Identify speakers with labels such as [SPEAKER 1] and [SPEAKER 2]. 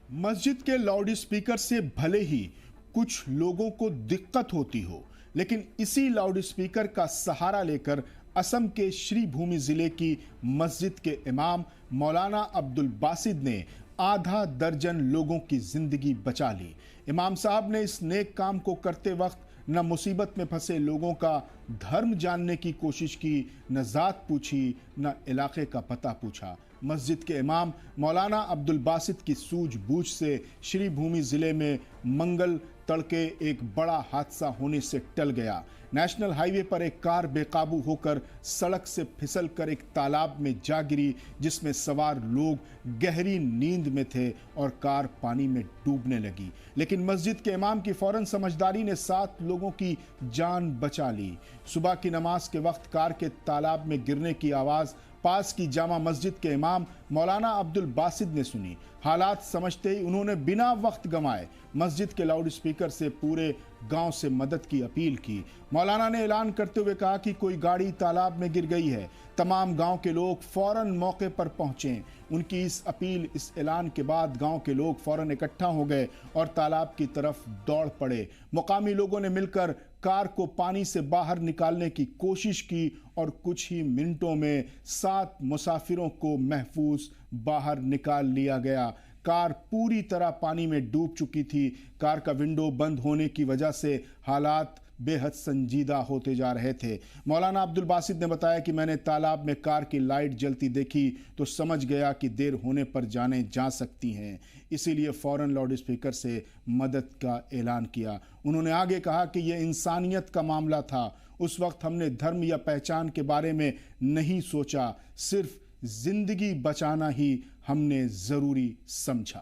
[SPEAKER 1] मस्जिद के loud speaker से भले ही कुछ लोगों को दिक्कत होती हो, लेकिन इसी लाउड स्पीकर का सहारा लेकर असम के श्रीभूमि जिले की मस्जिद के इमाम मौलाना अब्दुल बासित ने आधा दर्जन लोगों की जिंदगी बचा ली। इमाम साहब ने इस नेक काम को करते वक्त न मुसीबत में फंसे लोगों का धर्म जानने की कोशिश की, न जात पूछी, न इलाके का पता पूछा। मस्जिद के इमाम मौलाना अब्दुल बासित की सूझबूझ से श्रीभूमि जिले में मंगल तड़के एक बड़ा हादसा होने से टल गया। नेशनल हाईवे पर एक कार बेकाबू होकर सड़क से फिसलकर एक तालाब में जा गिरी, जिसमें सवार लोग गहरी नींद में थे और कार पानी में डूबने लगी। लेकिन मस्जिद के इमाम की फौरन समझदारी ने 7 लोगों की जान बचा ली। सुबह की नमाज के वक्त कार के तालाब में गिरने की आवाज पास की जामा मस्जिद के इमाम मौलाना अब्दुल बासित ने सुनी। हालात समझते ही उन्होंने बिना वक्त गंवाए मस्जिद के लाउड स्पीकर से पूरे गांव से मदद की अपील की। मौलाना ने ऐलान करते हुए कहा कि कोई गाड़ी तालाब में गिर गई है, तमाम गांव के लोग फौरन मौके पर पहुंचे। उनकी इस अपील, इस ऐलान के बाद गांव के लोग फौरन इकट्ठा हो गए और तालाब की तरफ दौड़ पड़े। मुकामी लोगों ने मिलकर कार को पानी से बाहर निकालने की कोशिश की और कुछ ही मिनटों में 7 मुसाफिरों को महफूज बाहर निकाल लिया गया। कार पूरी तरह पानी में डूब चुकी थी। कार का विंडो बंद होने की वजह से हालात बेहद संजीदा होते जा रहे थे। मौलाना अब्दुल बासित ने बताया कि मैंने तालाब में कार की लाइट जलती देखी तो समझ गया कि देर होने पर जाने जा सकती हैं, इसीलिए फौरन लाउड स्पीकर से मदद का ऐलान किया। उन्होंने आगे कहा कि यह इंसानियत का मामला था। उस वक्त हमने धर्म या पहचान के बारे में नहीं सोचा, सिर्फ जिंदगी बचाना ही हमने जरूरी समझा।